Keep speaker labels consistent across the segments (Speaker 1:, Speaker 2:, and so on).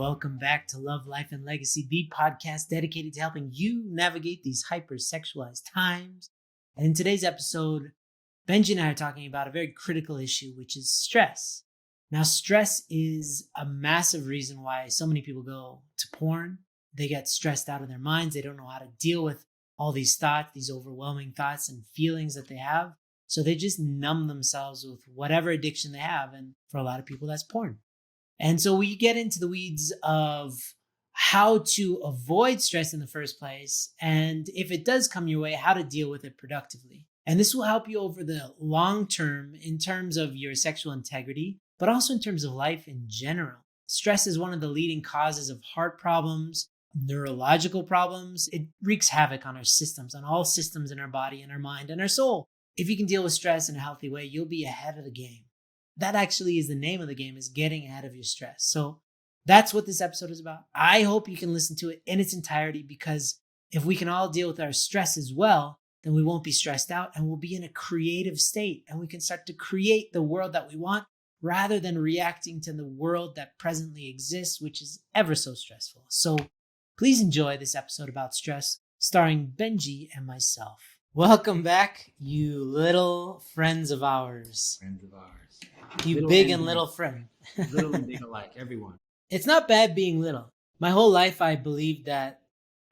Speaker 1: Welcome back to Love, Life, and Legacy, the podcast dedicated to helping you navigate these hyper-sexualized times. And in today's episode, Benji and I are talking about a very critical issue, which is stress. Now, stress is a massive reason why so many people go to porn. They get stressed out of their minds. They don't know how to deal with all these thoughts, these overwhelming thoughts and feelings that they have. So they just numb themselves with whatever addiction they have. And for a lot of people, that's porn. And so we get into the weeds of how to avoid stress in the first place. And if it does come your way, how to deal with it productively. And this will help you over the long term in terms of your sexual integrity, but also in terms of life in general. Stress is one of the leading causes of heart problems, neurological problems. It wreaks havoc on our systems, on all systems in our body and our mind and our soul. If you can deal with stress in a healthy way, you'll be ahead of the game. That actually is the name of the game, is getting ahead of your stress. So that's what this episode is about. I hope you can listen to it in its entirety, because if we can all deal with our stress as well, then we won't be stressed out and we'll be in a creative state, and we can start to create the world that we want rather than reacting to the world that presently exists, which is ever so stressful. So please enjoy this episode about stress, starring Benji and myself. Welcome back, you little friends of ours.
Speaker 2: Friends of ours.
Speaker 1: You
Speaker 2: Little
Speaker 1: big and little friend.
Speaker 2: Little and big alike, everyone.
Speaker 1: It's not bad being little. My whole life I believed that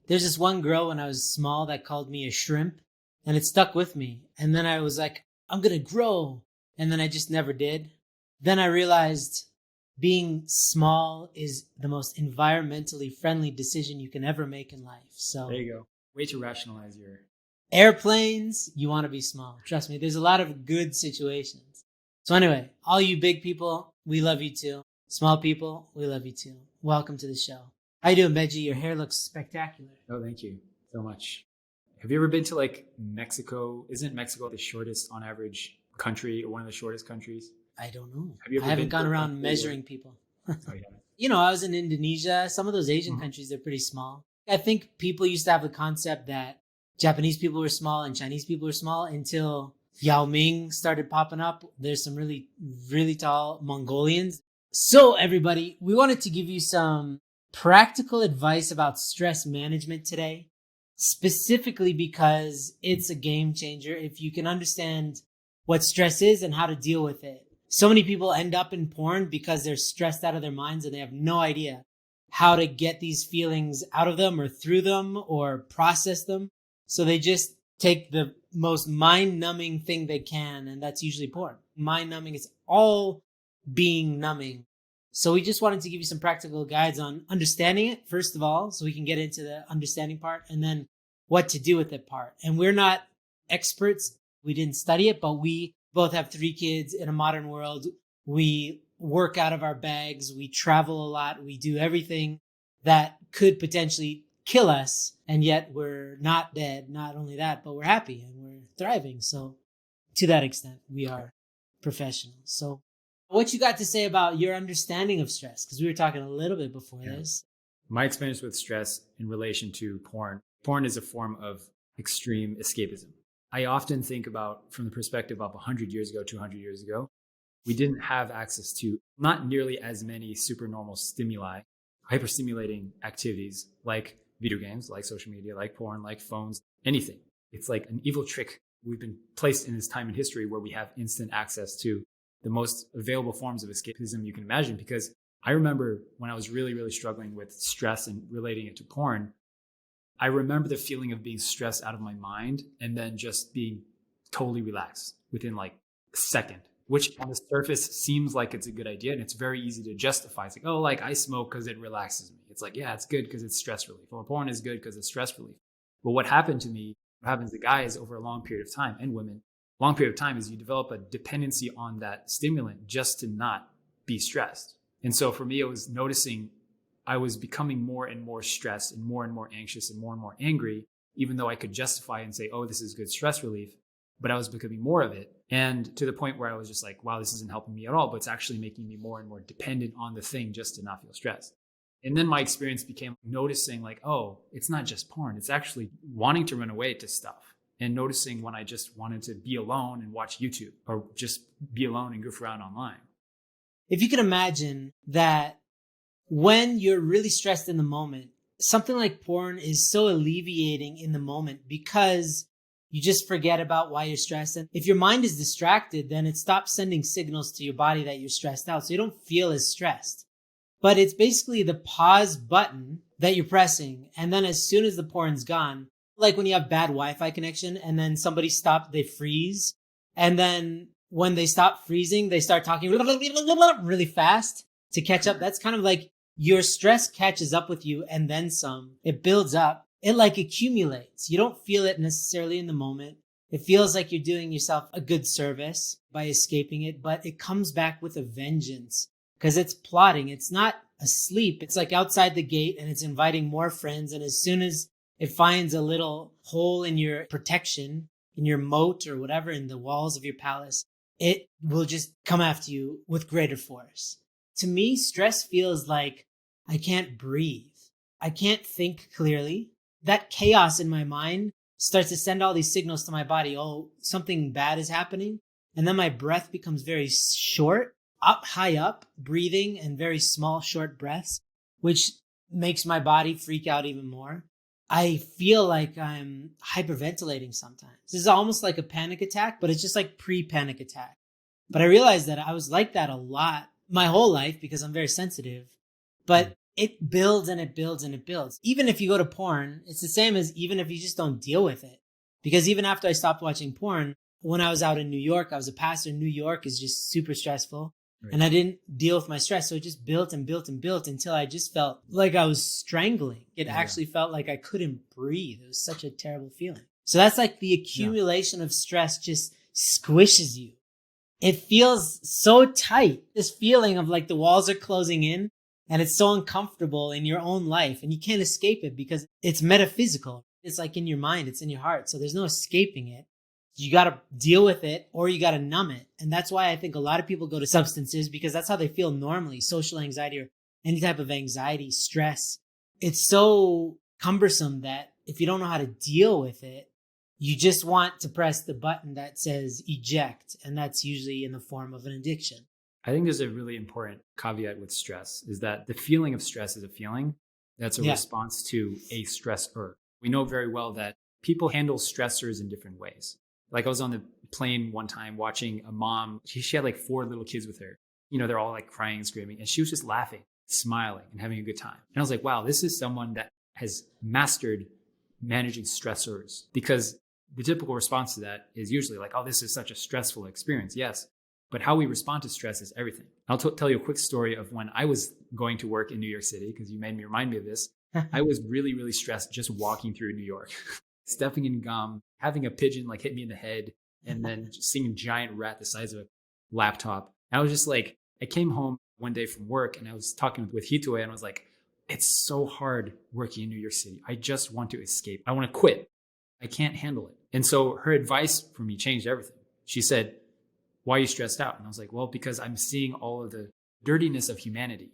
Speaker 1: there's this one girl when I was small that called me a shrimp, and it stuck with me. And then I was like, I'm going to grow. And then I just never did. Then I realized being small is the most environmentally friendly decision you can ever make in life. So
Speaker 2: There you go. Way to rationalize your...
Speaker 1: Airplanes, you want to be small. Trust me, there's a lot of good situations. So anyway, all you big people, we love you too. Small people, we love you too. Welcome to the show. How you doing, Benji? Your hair looks spectacular.
Speaker 2: Oh, thank you so much. Have you ever been to Mexico? Isn't Mexico the shortest on average country, or one of the shortest countries?
Speaker 1: I don't know.
Speaker 2: Have you ever
Speaker 1: I haven't
Speaker 2: been
Speaker 1: gone
Speaker 2: to
Speaker 1: around measuring people.
Speaker 2: Oh, you haven't?
Speaker 1: You know, I was in Indonesia. Some of those Asian countries, they're pretty small. I think people used to have the concept that Japanese people were small and Chinese people were small until Yao Ming started popping up. There's some really, really tall Mongolians. So everybody, we wanted to give you some practical advice about stress management today, specifically because it's a game changer if you can understand what stress is and how to deal with it. So many people end up in porn because they're stressed out of their minds and they have no idea how to get these feelings out of them or through them or process them. So they just take the most mind-numbing thing they can, and that's usually porn. Mind-numbing is all being numbing. So we just wanted to give you some practical guides on understanding it, first of all, so we can get into the understanding part, and then what to do with it part. And we're not experts. We didn't study it, but we both have 3 kids in a modern world. We work out of our bags. We travel a lot. We do everything that could potentially kill us, and yet we're not dead. Not only that, but we're happy and we're thriving. So to that extent, we are professionals. So what you got to say about your understanding of stress? Because we were talking a little bit before this.
Speaker 2: My experience with stress in relation to porn. Porn is a form of extreme escapism. I often think about from the perspective of 100 years ago, 200 years ago, we didn't have access to not nearly as many supernormal stimuli, hyperstimulating activities like video games, like social media, like porn, like phones, anything. It's like an evil trick. We've been placed in this time in history where we have instant access to the most available forms of escapism you can imagine. Because I remember when I was really, really struggling with stress and relating it to porn, I remember the feeling of being stressed out of my mind and then just being totally relaxed within like a second, which on the surface seems like it's a good idea. And it's very easy to justify. It's like, oh, like I smoke because it relaxes me. It's like, yeah, it's good because it's stress relief. Or porn is good because it's stress relief. But what happened to me, what happens to guys over a long period of time, and women, long period of time, is you develop a dependency on that stimulant just to not be stressed. And so for me, it was noticing I was becoming more and more stressed and more anxious and more angry, even though I could justify and say, oh, this is good stress relief, but I was becoming more of it. And to the point where I was just like, wow, this isn't helping me at all, but it's actually making me more and more dependent on the thing just to not feel stressed. And then my experience became noticing like, oh, it's not just porn. It's actually wanting to run away to stuff and noticing when I just wanted to be alone and watch YouTube or just be alone and goof around online.
Speaker 1: If you can imagine that when you're really stressed in the moment, something like porn is so alleviating in the moment because you just forget about why you're stressed. And if your mind is distracted, then it stops sending signals to your body that you're stressed out. So you don't feel as stressed. But it's basically the pause button that you're pressing. And then as soon as the porn's gone, like when you have bad Wi-Fi connection and then somebody stops, they freeze. And then when they stop freezing, they start talking really fast to catch up. That's kind of like your stress catches up with you and then some. It builds up. It like accumulates. You don't feel it necessarily in the moment. It feels like you're doing yourself a good service by escaping it, but it comes back with a vengeance because it's plotting. It's not asleep. It's like outside the gate and it's inviting more friends. And as soon as it finds a little hole in your protection, in your moat or whatever, in the walls of your palace, it will just come after you with greater force. To me, stress feels like I can't breathe. I can't think clearly. That chaos in my mind starts to send all these signals to my body. Oh, something bad is happening. And then my breath becomes very short, high up, breathing and very small, short breaths, which makes my body freak out even more. I feel like I'm hyperventilating sometimes. This is almost like a panic attack, but it's just like pre-panic attack. But I realized that I was like that a lot my whole life because I'm very sensitive. But it builds and it builds and it builds. Even if you go to porn, it's the same as even if you just don't deal with it. Because even after I stopped watching porn, when I was out in New York, I was a pastor. New York is just super stressful. Right. And I didn't deal with my stress. So it just built and built and built until I just felt like I was strangling. It actually felt like I couldn't breathe. It was such a terrible feeling. So that's like the accumulation of stress just squishes you. It feels so tight. This feeling of like the walls are closing in and it's so uncomfortable in your own life and you can't escape it because it's metaphysical. It's like in your mind. It's in your heart. So there's no escaping it. You got to deal with it or you got to numb it. And that's why I think a lot of people go to substances because that's how they feel normally. Social anxiety or any type of anxiety, stress. It's so cumbersome that if you don't know how to deal with it, you just want to press the button that says eject. And that's usually in the form of an addiction.
Speaker 2: I think there's a really important caveat with stress is that the feeling of stress is a feeling that's a response to a stressor. We know very well that people handle stressors in different ways. Like I was on the plane one time watching a mom. She had like 4 little kids with her. You know, they're all like crying and screaming. And she was just laughing, smiling and having a good time. And I was like, wow, this is someone that has mastered managing stressors. Because the typical response to that is usually like, oh, this is such a stressful experience. Yes. But how we respond to stress is everything. I'll tell you a quick story of when I was going to work in New York City, because you made me remind me of this. I was really, really stressed just walking through New York, stepping in gum, having a pigeon like hit me in the head, and then seeing a giant rat the size of a laptop. And I was just like, I came home one day from work and I was talking with Hitue and I was like, it's so hard working in New York City. I just want to escape. I want to quit. I can't handle it. And so her advice for me changed everything. She said, why are you stressed out? And I was like, well, because I'm seeing all of the dirtiness of humanity.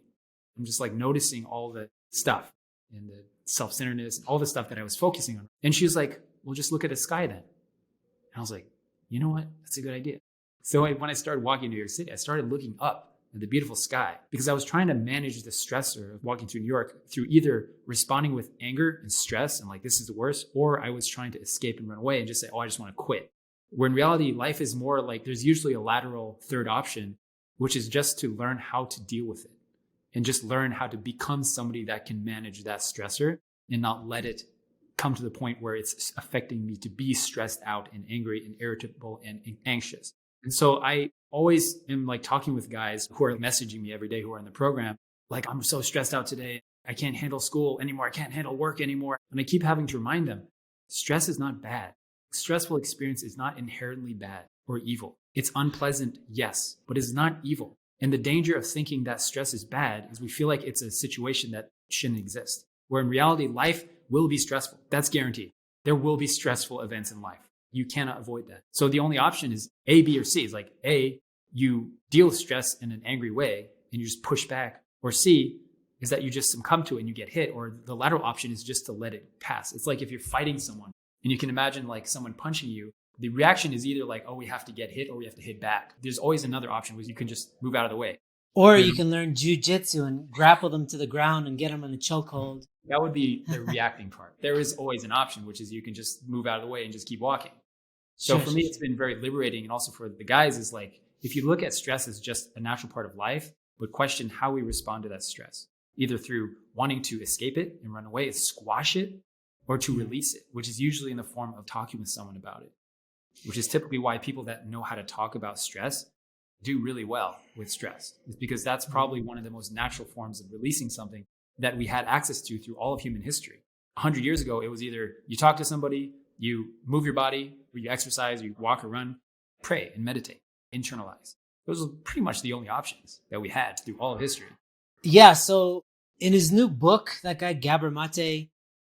Speaker 2: I'm just like noticing all the stuff and the self-centeredness and all the stuff that I was focusing on. And she was like, well, just look at the sky then. And I was like, you know what? That's a good idea. So when I started walking in New York City, I started looking up at the beautiful sky because I was trying to manage the stressor of walking through New York through either responding with anger and stress and like, this is the worst, or I was trying to escape and run away and just say, oh, I just want to quit. Where in reality, life is more like there's usually a lateral third option, which is just to learn how to deal with it and just learn how to become somebody that can manage that stressor and not let it come to the point where it's affecting me to be stressed out and angry and irritable and anxious. And so I always am like talking with guys who are messaging me every day who are in the program, like, I'm so stressed out today. I can't handle school anymore. I can't handle work anymore. And I keep having to remind them, stress is not bad. Stressful experience is not inherently bad or evil. It's unpleasant, yes, but it's not evil. And the danger of thinking that stress is bad is we feel like it's a situation that shouldn't exist. Where in reality, life will be stressful. That's guaranteed. There will be stressful events in life. You cannot avoid that. So the only option is A, B, or C. It's like A, you deal with stress in an angry way and you just push back. Or C is that you just succumb to it and you get hit. Or the lateral option is just to let it pass. It's like if you're fighting someone and you can imagine like someone punching you, the reaction is either like, oh, we have to get hit or we have to hit back. There's always another option where you can just move out of the way.
Speaker 1: Or
Speaker 2: You
Speaker 1: you
Speaker 2: know,
Speaker 1: can learn jujitsu and grapple them to the ground and get them in a chokehold.
Speaker 2: that would be the reacting part. There is always an option, which is you can just move out of the way and just keep walking. So
Speaker 1: Sure,
Speaker 2: for
Speaker 1: sure,
Speaker 2: me,
Speaker 1: sure.
Speaker 2: it's been very liberating. And also for the guys is like, if you look at stress as just a natural part of life, but question how we respond to that stress, either through wanting to escape it and run away, squash it, or to release it, which is usually in the form of talking with someone about it, which is typically why people that know how to talk about stress do really well with stress. It's because that's probably one of the most natural forms of releasing something that we had access to through all of human history. 100 years ago, it was either you talk to somebody, you move your body, or you exercise, or you walk or run, pray and meditate, internalize. Those are pretty much the only options that we had through all of history.
Speaker 1: Yeah, so in his new book, that guy Gabor Mate,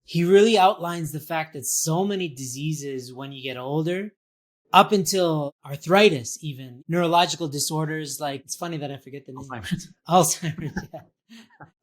Speaker 1: he really outlines the fact that so many diseases when you get older, up until arthritis, even neurological disorders, like it's funny that I forget the name.
Speaker 2: Alzheimer's.
Speaker 1: Alzheimer's, yeah.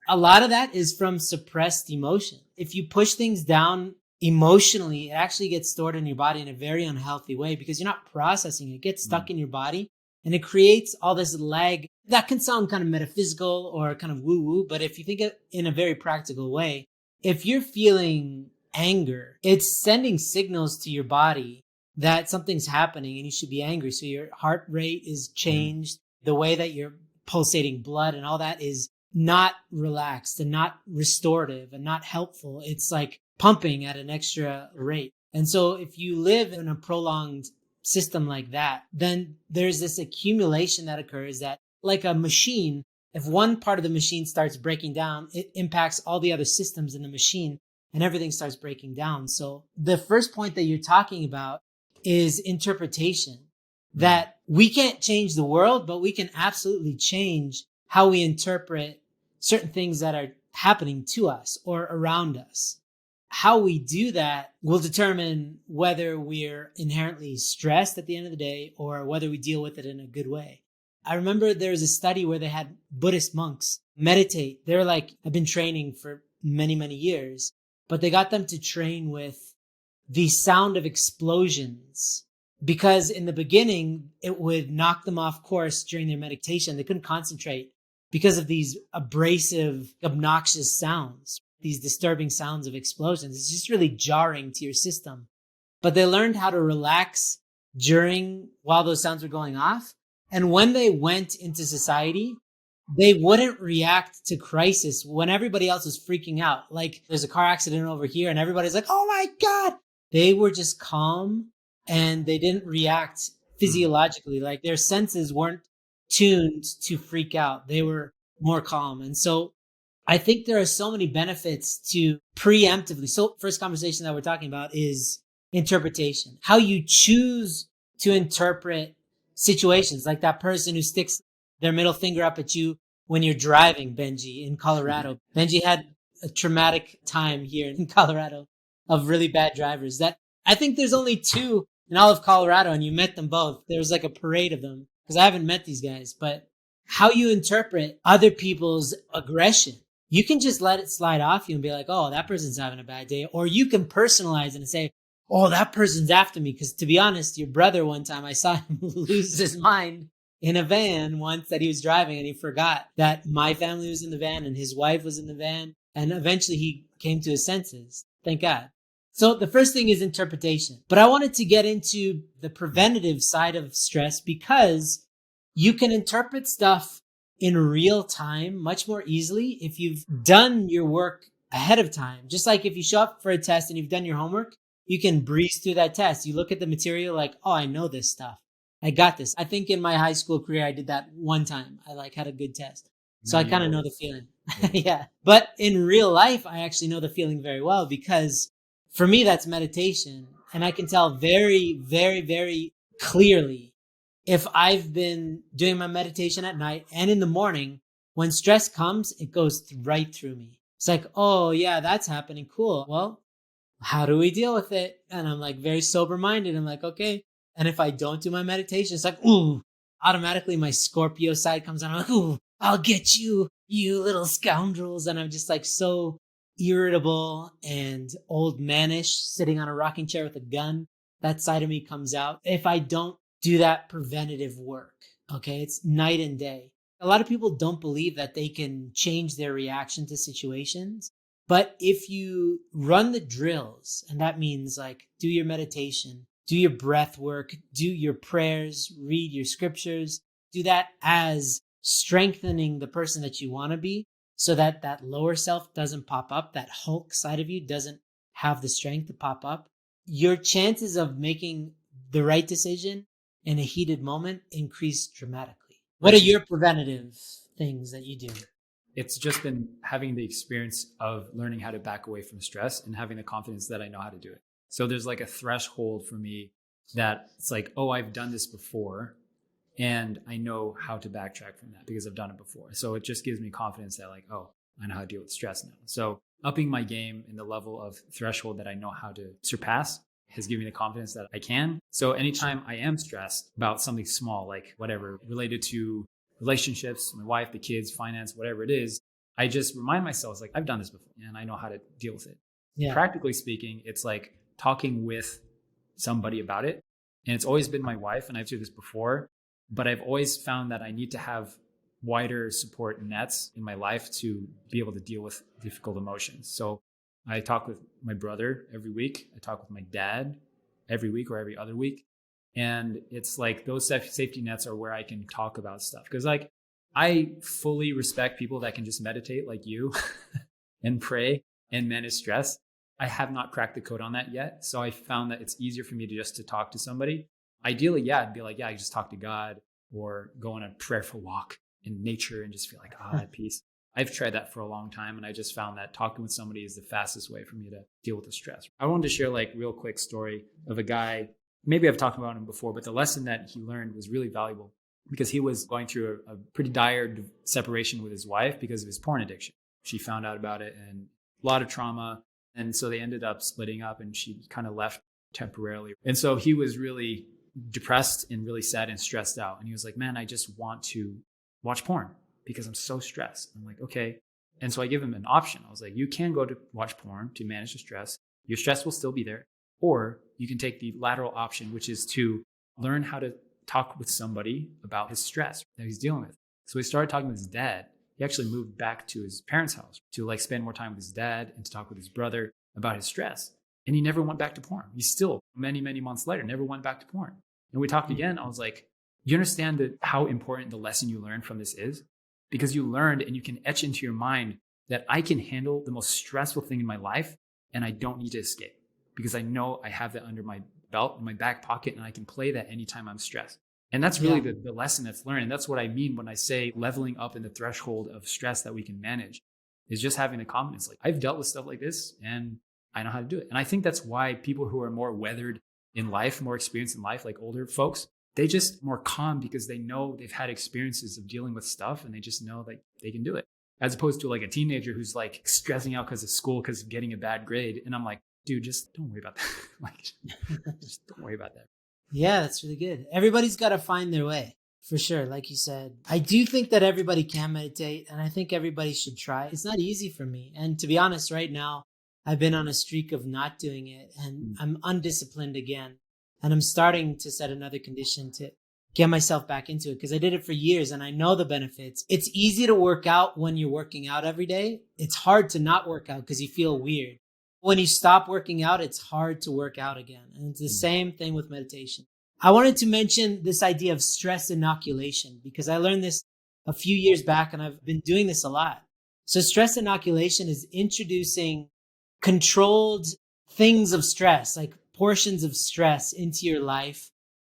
Speaker 1: A lot of that is from suppressed emotion. If you push things down emotionally, it actually gets stored in your body in a very unhealthy way because you're not processing it. It gets stuck in your body and it creates all this lag. That can sound kind of metaphysical or kind of woo-woo, but if you think it in a very practical way, if you're feeling anger, it's sending signals to your body that something's happening and you should be angry. So your heart rate is changed. The way that you're pulsating blood and all that is not relaxed and not restorative and not helpful. It's like pumping at an extra rate. And so if you live in a prolonged system like that, then there's this accumulation that occurs that, like a machine, if one part of the machine starts breaking down, it impacts all the other systems in the machine and everything starts breaking down. So the first point that you're talking about is interpretation, that we can't change the world, but we can absolutely change how we interpret certain things that are happening to us or around us. How we do that will determine whether we're inherently stressed at the end of the day or whether we deal with it in a good way. I remember there was a study where they had Buddhist monks meditate. They're like, I've been training for many, many years, but they got them to train with the sound of explosions because in the beginning, it would knock them off course during their meditation. They couldn't concentrate because of these abrasive, obnoxious sounds, these disturbing sounds of explosions. It's just really jarring to your system. But they learned how to relax while those sounds were going off. And when they went into society, they wouldn't react to crisis when everybody else was freaking out. Like there's a car accident over here and everybody's like, oh my God. They were just calm and they didn't react physiologically. Like their senses weren't tuned to freak out. They were more calm. And so I think there are so many benefits to preemptively. So first conversation that we're talking about is interpretation, how you choose to interpret situations, like that person who sticks their middle finger up at you when you're driving, Benji, in Colorado. Benji had a traumatic time here in Colorado of really bad drivers. That I think there's only two in all of Colorado, and you met them both. There was like a parade of them because I haven't met these guys, but how you interpret other people's aggression. You can just let it slide off you and be like, oh, that person's having a bad day. Or you can personalize it and say, oh, that person's after me. Because to be honest, your brother one time, I saw him lose his mind in a van once that he was driving and he forgot that my family was in the van and his wife was in the van. And eventually he came to his senses. Thank God. So the first thing is interpretation. But I wanted to get into the preventative side of stress because you can interpret stuff in real time much more easily if you've done your work ahead of time. Just like if you show up for a test and you've done your homework, you can breeze through that test. You look at the material like, oh, I know this stuff. I got this. I think in my high school career, I did that one time. I had a good test. So I kind of know the feeling. Yeah. But in real life, I actually know the feeling very well because for me, that's meditation. And I can tell very, very, very clearly if I've been doing my meditation at night and in the morning, when stress comes, it goes right through me. It's like, oh yeah, that's happening. Cool. Well, how do we deal with it? And I'm like very sober minded. I'm like, okay. And if I don't do my meditation, it's like, ooh, automatically my Scorpio side comes on. I'm like, ooh, I'll get you, you little scoundrels. And I'm just like so irritable and old manish sitting on a rocking chair with a gun. That side of me comes out. If I don't do that preventative work, okay, it's night and day. A lot of people don't believe that they can change their reaction to situations. But if you run the drills, and that means like do your meditation, do your breath work, do your prayers, read your scriptures, do that as strengthening the person that you want to be so that that lower self doesn't pop up, that Hulk side of you doesn't have the strength to pop up, your chances of making the right decision in a heated moment increase dramatically. What are your preventative things that you do?
Speaker 2: It's just been having the experience of learning how to back away from stress and having the confidence that I know how to do it. So there's like a threshold for me that it's like, oh, I've done this before and I know how to backtrack from that because I've done it before. So it just gives me confidence that like, oh, I know how to deal with stress now. So upping my game in the level of threshold that I know how to surpass has given me the confidence that I can. So anytime I am stressed about something small, like whatever related to relationships, my wife, the kids, finance, whatever it is, I just remind myself, like, I've done this before and I know how to deal with it.
Speaker 1: Yeah.
Speaker 2: Practically speaking, it's like talking with somebody about it. And it's always been my wife, and I've said this before, but I've always found that I need to have wider support nets in my life to be able to deal with difficult emotions. So I talk with my brother every week. I talk with my dad every week or every other week. And it's like those safety nets are where I can talk about stuff. Because like I fully respect people that can just meditate like you and pray and manage stress. I have not cracked the code on that yet. So I found that it's easier for me to just to talk to somebody. Ideally, yeah, I'd be like, yeah, I just talk to God or go on a prayerful walk in nature and just feel like, at peace. I've tried that for a long time. And I just found that talking with somebody is the fastest way for me to deal with the stress. I wanted to share like real quick story of a guy. Maybe I've talked about him before, but the lesson that he learned was really valuable because he was going through a pretty dire separation with his wife because of his porn addiction. She found out about it and a lot of trauma. And so they ended up splitting up and she kind of left temporarily. And so he was really depressed and really sad and stressed out. And he was like, man, I just want to watch porn because I'm so stressed. I'm like, okay. And so I give him an option. I was like, you can go to watch porn to manage the stress. Your stress will still be there. Or you can take the lateral option, which is to learn how to talk with somebody about his stress that he's dealing with. So he started talking with his dad. He actually moved back to his parents' house to like spend more time with his dad and to talk with his brother about his stress. And he never went back to porn. He still, many, many months later, never went back to porn. And we talked again. I was like, you understand how important the lesson you learned from this is? Because you learned and you can etch into your mind that I can handle the most stressful thing in my life and I don't need to escape. Because I know I have that under my belt in my back pocket and I can play that anytime I'm stressed. And that's really the lesson that's learned. And that's what I mean when I say leveling up in the threshold of stress that we can manage is just having the confidence. Like I've dealt with stuff like this and I know how to do it. And I think that's why people who are more weathered in life, more experienced in life, like older folks, they just more calm because they know they've had experiences of dealing with stuff and they just know that they can do it. As opposed to like a teenager who's like stressing out because of school, because of getting a bad grade. And I'm like, dude, just don't worry about that. Like, just don't worry about that.
Speaker 1: Yeah, that's really good. Everybody's got to find their way, for sure. Like you said, I do think that everybody can meditate, and I think everybody should try. It's not easy for me. And to be honest, right now, I've been on a streak of not doing it, and I'm undisciplined again. And I'm starting to set another condition to get myself back into it because I did it for years and I know the benefits. It's easy to work out when you're working out every day. It's hard to not work out because you feel weird. When you stop working out, it's hard to work out again. And it's the same thing with meditation. I wanted to mention this idea of stress inoculation because I learned this a few years back and I've been doing this a lot. So stress inoculation is introducing controlled things of stress, like portions of stress into your life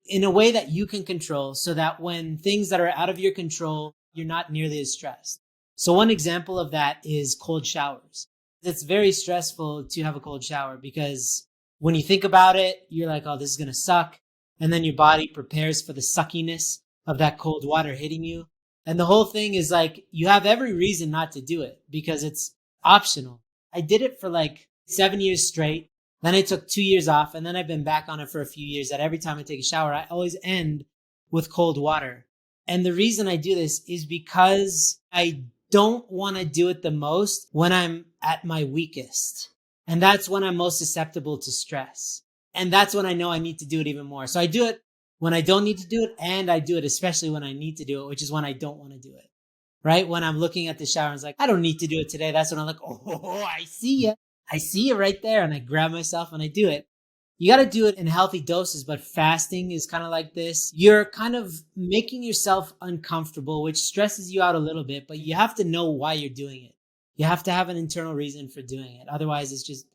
Speaker 1: in a way that you can control so that when things that are out of your control, you're not nearly as stressed. So one example of that is cold showers. It's very stressful to have a cold shower because when you think about it, you're like, oh, this is going to suck. And then your body prepares for the suckiness of that cold water hitting you. And the whole thing is like, you have every reason not to do it because it's optional. I did it for like 7 years straight. Then I took 2 years off and then I've been back on it for a few years that every time I take a shower, I always end with cold water. And the reason I do this is because I don't want to do it the most when I'm at my weakest. And that's when I'm most susceptible to stress. And that's when I know I need to do it even more. So I do it when I don't need to do it. And I do it especially when I need to do it, which is when I don't want to do it. right? When I'm looking at the shower, it's like, I don't need to do it today. That's when I'm like, oh, I see you. I see you right there. And I grab myself and I do it. You got to do it in healthy doses, but fasting is kind of like this. You're kind of making yourself uncomfortable, which stresses you out a little bit, but you have to know why you're doing it. You have to have an internal reason for doing it. Otherwise, it's just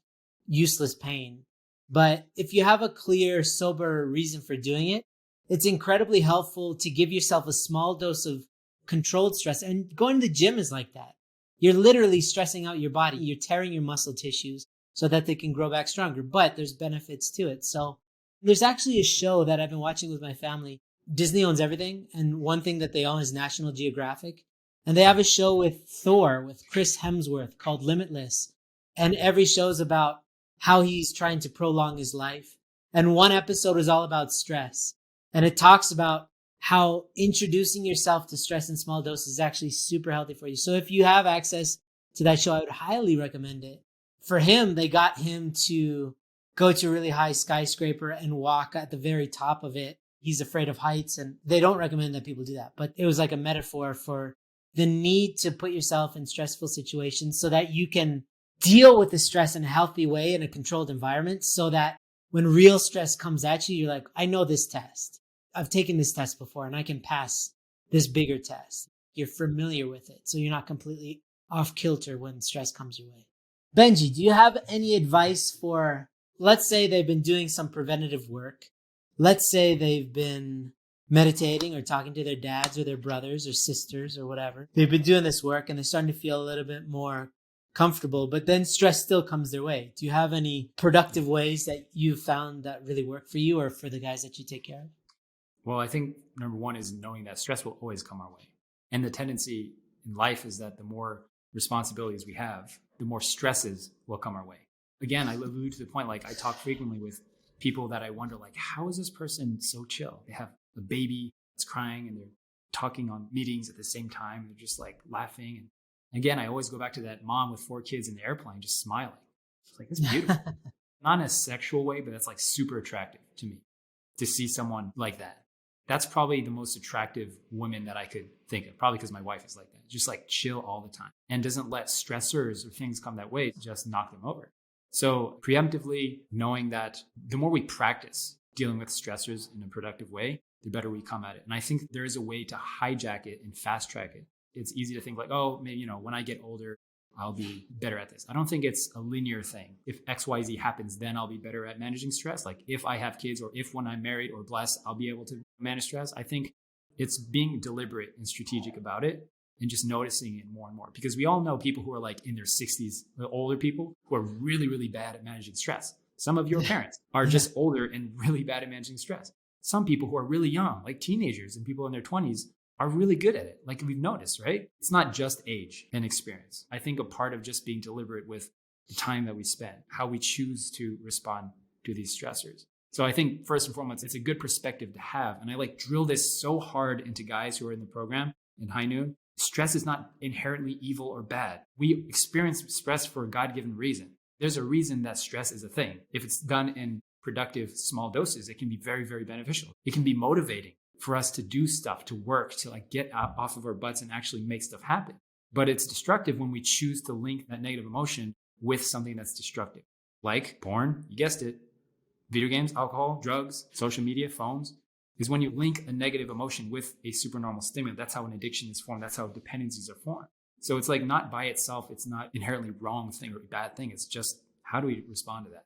Speaker 1: useless pain. But if you have a clear, sober reason for doing it, it's incredibly helpful to give yourself a small dose of controlled stress. And going to the gym is like that. You're literally stressing out your body. You're tearing your muscle tissues so that they can grow back stronger. But there's benefits to it. So there's actually a show that I've been watching with my family. Disney owns everything. And one thing that they own is National Geographic. And they have a show with Thor, with Chris Hemsworth, called Limitless. And every show is about how he's trying to prolong his life. And one episode is all about stress. And it talks about how introducing yourself to stress in small doses is actually super healthy for you. So if you have access to that show, I would highly recommend it. For him, they got him to go to a really high skyscraper and walk at the very top of it. He's afraid of heights, and they don't recommend that people do that. But it was like a metaphor for the need to put yourself in stressful situations so that you can deal with the stress in a healthy way in a controlled environment, so that when real stress comes at you, you're like, I know this test. I've taken this test before and I can pass this bigger test. You're familiar with it, so you're not completely off kilter when stress comes your way. Benji, do you have any advice for, let's say they've been doing some preventative work. Let's say they've been meditating or talking to their dads or their brothers or sisters or whatever. They've been doing this work and they're starting to feel a little bit more comfortable, but then stress still comes their way. Do you have any productive ways that you've found that really work for you or for the guys that you take care of?
Speaker 2: Well, I think number one is knowing that stress will always come our way. And the tendency in life is that the more responsibilities we have, the more stresses will come our way. Again, I allude to the point, like I talk frequently with people that I wonder, like, how is this person so chill? They have a baby that's crying and they're talking on meetings at the same time. They're just like laughing. And again, I always go back to that mom with 4 kids in the airplane, just smiling. It's like, it's beautiful. Not in a sexual way, but that's like super attractive to me to see someone like that. That's probably the most attractive woman that I could think of, probably because my wife is like that, just like chill all the time and doesn't let stressors or things come that way just knock them over. So preemptively knowing that the more we practice dealing with stressors in a productive way, the better we come at it. And I think there is a way to hijack it and fast track it. It's easy to think like, oh, maybe, when I get older, I'll be better at this. I don't think it's a linear thing. If XYZ happens, then I'll be better at managing stress. Like if I have kids or if when I'm married or blessed, I'll be able to manage stress. I think it's being deliberate and strategic about it and just noticing it more and more. Because we all know people who are like in their 60s, the older people who are really, really bad at managing stress. Some of your parents are just older and really bad at managing stress. Some people who are really young, like teenagers and people in their 20s, are really good at it. Like we've noticed, right? It's not just age and experience. I think a part of just being deliberate with the time that we spend, how we choose to respond to these stressors. So I think first and foremost, it's a good perspective to have. And I like drill this so hard into guys who are in the program in High Noon. Stress is not inherently evil or bad. We experience stress for a God-given reason. There's a reason that stress is a thing. If it's done in productive small doses, it can be very, very beneficial. It can be motivating for us to do stuff, to work, to like get off of our butts and actually make stuff happen. But it's destructive when we choose to link that negative emotion with something that's destructive. Like porn, you guessed it, video games, alcohol, drugs, social media, phones, is when you link a negative emotion with a supernormal stimulant. That's how an addiction is formed. That's how dependencies are formed. So it's like not by itself, it's not inherently wrong thing or a bad thing. It's just how do we respond to that?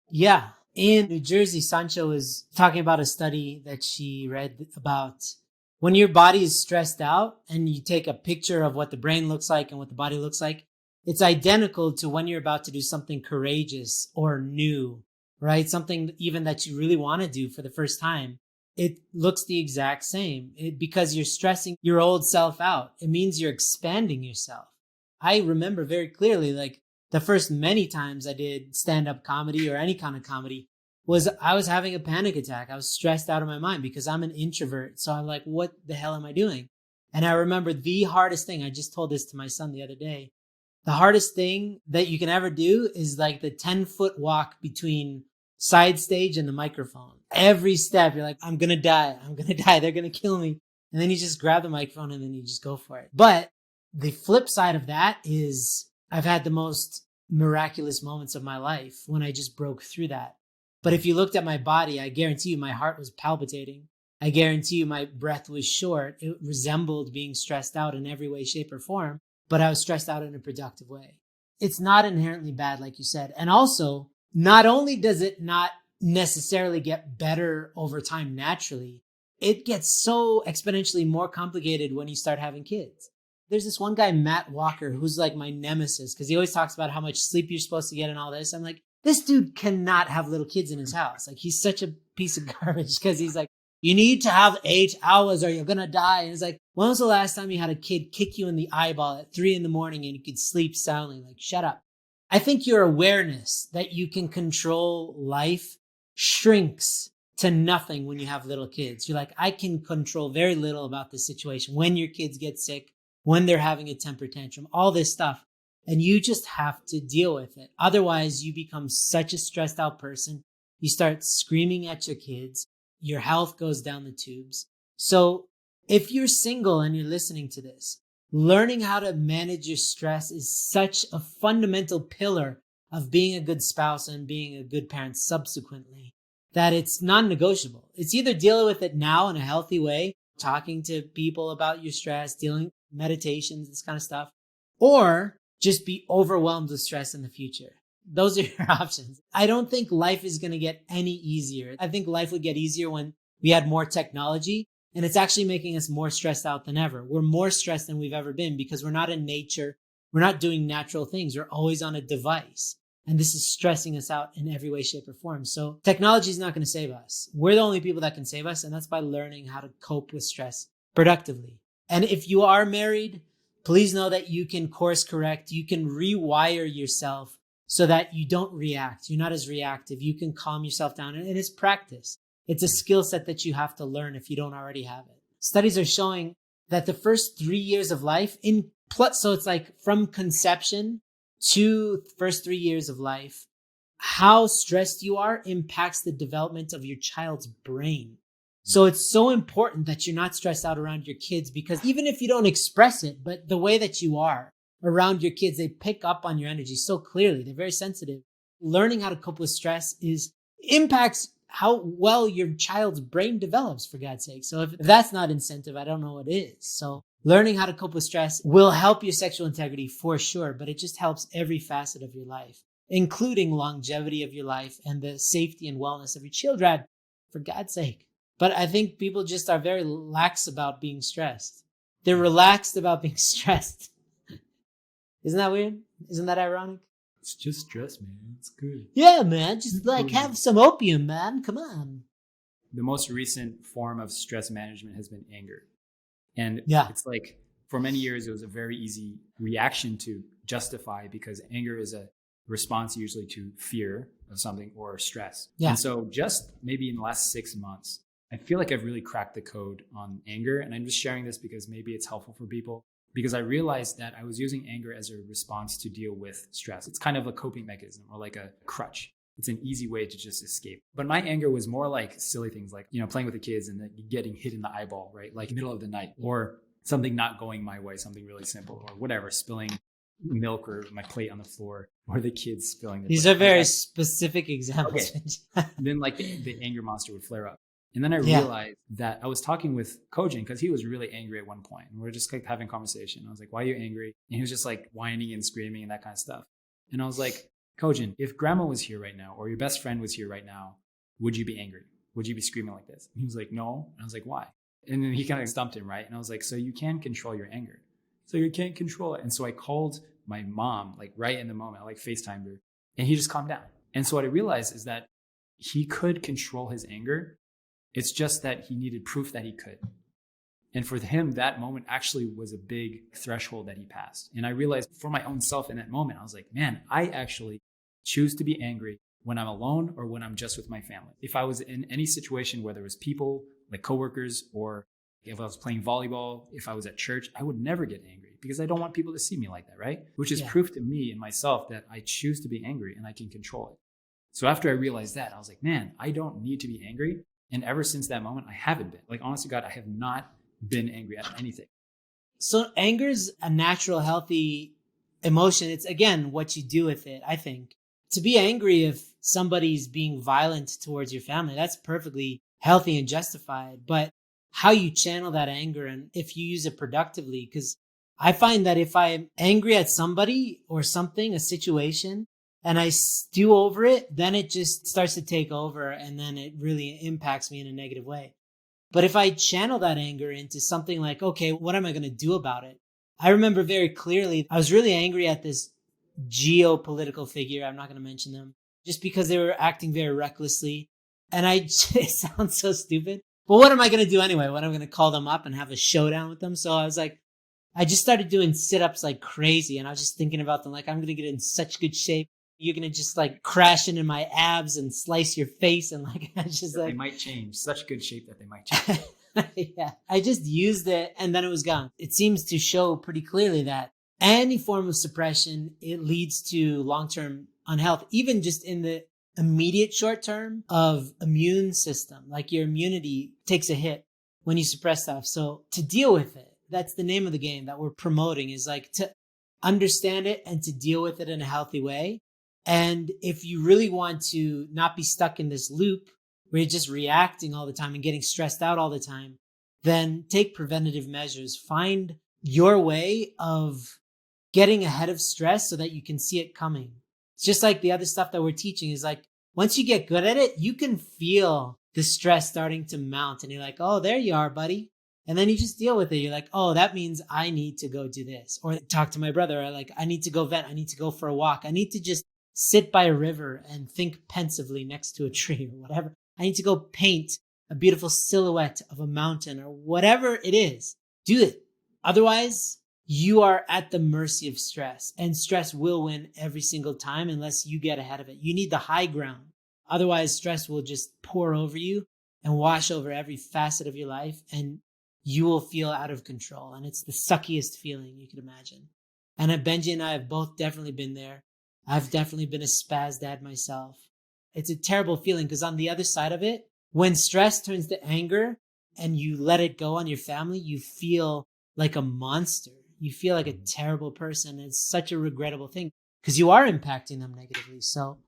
Speaker 1: Yeah. In New Jersey, Sancho is talking about a study that she read about when your body is stressed out and you take a picture of what the brain looks like and what the body looks like, it's identical to when you're about to do something courageous or new, right? Something even that you really want to do for the first time. It looks the exact same because you're stressing your old self out. It means you're expanding yourself. I remember very clearly, like, the first many times I did stand-up comedy or any kind of comedy was I was having a panic attack. I was stressed out of my mind because I'm an introvert. So I'm like, what the hell am I doing? And I remember the hardest thing, I just told this to my son the other day, the hardest thing that you can ever do is like the 10-foot walk between side stage and the microphone. Every step, you're like, I'm going to die. I'm going to die. They're going to kill me. And then you just grab the microphone and then you just go for it. But The flip side of that is I've had the most miraculous moments of my life when I just broke through that. But if you looked at my body, I guarantee you my heart was palpitating. I guarantee you my breath was short. It resembled being stressed out in every way, shape, or form, but I was stressed out in a productive way. It's not inherently bad, like you said. And also, not only does it not necessarily get better over time naturally, it gets so exponentially more complicated when you start having kids. There's this one guy, Matt Walker, who's like my nemesis because he always talks about how much sleep you're supposed to get and all this. I'm like, this dude cannot have little kids in his house. Like, he's such a piece of garbage because he's like, you need to have 8 hours or you're going to die. And it's like, when was the last time you had a kid kick you in the eyeball at 3 a.m. and you could sleep soundly? Like, shut up. I think your awareness that you can control life shrinks to nothing when you have little kids. You're like, I can control very little about this situation. When your kids get sick, when they're having a temper tantrum, all this stuff. And you just have to deal with it. Otherwise, you become such a stressed out person. You start screaming at your kids. Your health goes down the tubes. So if you're single and you're listening to this, learning how to manage your stress is such a fundamental pillar of being a good spouse and being a good parent subsequently that it's non-negotiable. It's either dealing with it now in a healthy way, talking to people about your stress, dealing meditations, this kind of stuff, or just be overwhelmed with stress in the future. Those are your options. I don't think life is going to get any easier. I think life would get easier when we had more technology, and it's actually making us more stressed out than ever. We're more stressed than we've ever been because we're not in nature. We're not doing natural things. We're always on a device. And this is stressing us out in every way, shape, or form. So technology is not going to save us. We're the only people that can save us, and that's by learning how to cope with stress productively. And if you are married, please know that you can course correct. You can rewire yourself so that you don't react. You're not as reactive. You can calm yourself down. And it's practice. It's a skill set that you have to learn if you don't already have it. Studies are showing that the first 3 years of life so it's like from conception to the first 3 years of life, how stressed you are impacts the development of your child's brain. So it's so important that you're not stressed out around your kids, because even if you don't express it, but the way that you are around your kids, they pick up on your energy so clearly. They're very sensitive. Learning how to cope with stress impacts how well your child's brain develops, for God's sake. So if that's not incentive, I don't know what is. So learning how to cope with stress will help your sexual integrity for sure, but it just helps every facet of your life, including longevity of your life and the safety and wellness of your children, for God's sake. But I think people just are very lax about being stressed. They're relaxed about being stressed. Isn't that weird? Isn't that ironic?
Speaker 2: It's just stress, man. It's good.
Speaker 1: Yeah, man. Just like have some opium, man. Come on.
Speaker 2: The most recent form of stress management has been anger. And it's like, for many years, it was a very easy reaction to justify because anger is a response usually to fear of something or stress. Yeah. And so just maybe in the last 6 months, I feel like I've really cracked the code on anger. And I'm just sharing this because maybe it's helpful for people, because I realized that I was using anger as a response to deal with stress. It's kind of a coping mechanism or like a crutch. It's an easy way to just escape. But my anger was more like silly things like, playing with the kids and then getting hit in the eyeball, right? Like middle of the night, or something not going my way, something really simple, or whatever, spilling milk or my plate on the floor, or the kids spilling
Speaker 1: These are very specific examples.
Speaker 2: Okay. Then like the anger monster would flare up. And then I realized that I was talking with Kojin because he was really angry at one point. And we were just like having a conversation. I was like, why are you angry? And he was just like whining and screaming and that kind of stuff. And I was like, Kojin, if grandma was here right now, or your best friend was here right now, would you be angry? Would you be screaming like this? And he was like, no. And I was like, why? And then he kind of stumped him, right? And I was like, so you can control your anger. So you can't control it. And so I called my mom, like right in the moment, I like FaceTimed her, and he just calmed down. And so what I realized is that he could control his anger. It's just that he needed proof that he could. And for him, that moment actually was a big threshold that he passed. And I realized for my own self in that moment, I was like, man, I actually choose to be angry when I'm alone or when I'm just with my family. If I was in any situation where there was people like coworkers, or if I was playing volleyball, if I was at church, I would never get angry because I don't want people to see me like that, right? Which is proof to me and myself that I choose to be angry and I can control it. So after I realized that, I was like, man, I don't need to be angry. And ever since that moment, I haven't been. Like, honest to God, I have not been angry at anything.
Speaker 1: So anger is a natural, healthy emotion. It's again what you do with it, I think. To be angry if somebody's being violent towards your family, that's perfectly healthy and justified. But how you channel that anger and if you use it productively, because I find that if I'm angry at somebody or something, a situation, and I stew over it, then it just starts to take over and then it really impacts me in a negative way. But if I channel that anger into something like, okay, what am I going to do about it? I remember very clearly, I was really angry at this geopolitical figure. I'm not going to mention them just because they were acting very recklessly. And it sounds so stupid, but what am I going to do anyway? What am I going to call them up and have a showdown with them? So I was like, I just started doing sit-ups like crazy. And I was just thinking about them like, I'm going to get in such good shape. You're going to just like crash into my abs and slice your face. And like, I just
Speaker 2: They
Speaker 1: like,
Speaker 2: might change. Such good shape that they might change.
Speaker 1: yeah, I just used it and then it was gone. It seems to show pretty clearly that any form of suppression, it leads to long-term unhealth, even just in the immediate short term of immune system. Like your immunity takes a hit when you suppress stuff. So to deal with it, that's the name of the game that we're promoting, is like to understand it and to deal with it in a healthy way. And if you really want to not be stuck in this loop where you're just reacting all the time and getting stressed out all the time, then take preventative measures. Find your way of getting ahead of stress so that you can see it coming. It's just like the other stuff that we're teaching is like, once you get good at it, you can feel the stress starting to mount and you're like, oh, there you are, buddy. And then you just deal with it. You're like, oh, that means I need to go do this or talk to my brother. Or like, I need to go vent. I need to go for a walk. I need to just sit by a river and think pensively next to a tree or whatever. I need to go paint a beautiful silhouette of a mountain or whatever it is. Do it. Otherwise, you are at the mercy of stress, and stress will win every single time unless you get ahead of it. You need the high ground. Otherwise, stress will just pour over you and wash over every facet of your life, and you will feel out of control. And it's the suckiest feeling you could imagine. And Benji and I have both definitely been there. I've definitely been a spaz dad myself. It's a terrible feeling because on the other side of it, when stress turns to anger and you let it go on your family, you feel like a monster. You feel like a terrible person. It's such a regrettable thing because you are impacting them negatively. So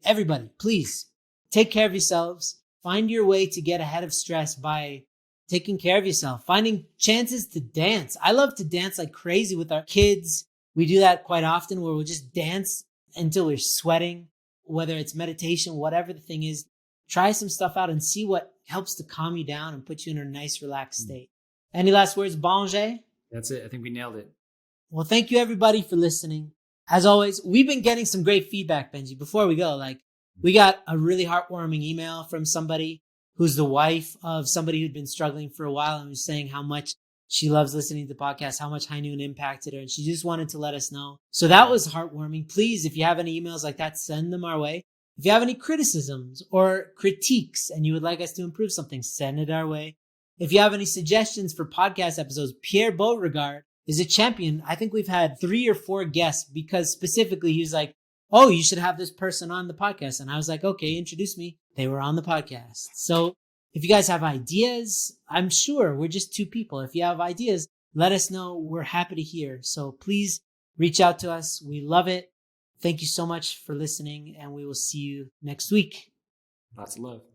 Speaker 1: everybody, please take care of yourselves. Find your way to get ahead of stress by taking care of yourself, finding chances to dance. I love to dance like crazy with our kids. We do that quite often where we'll just dance until we're sweating, whether it's meditation, whatever the thing is. Try some stuff out and see what helps to calm you down and put you in a nice, relaxed state. Any last words, Bonge?
Speaker 2: That's it. I think we nailed it.
Speaker 1: Well, thank you everybody for listening. As always, we've been getting some great feedback, Benji. Before we go, we got a really heartwarming email from somebody who's the wife of somebody who'd been struggling for a while and was saying how much she loves listening to the podcast, how much High Noon impacted her, and she just wanted to let us know. So that was heartwarming. Please, if you have any emails like that, send them our way. If you have any criticisms or critiques and you would like us to improve something, send it our way. If you have any suggestions for podcast episodes, Pierre Beauregard is a champion. I think we've had 3 or 4 guests because specifically he was like, oh, you should have this person on the podcast. And I was like, okay, introduce me. They were on the podcast. So if you guys have ideas, I'm sure we're just 2 people. If you have ideas, let us know. We're happy to hear. So please reach out to us. We love it. Thank you so much for listening, and we will see you next week.
Speaker 2: Lots of love.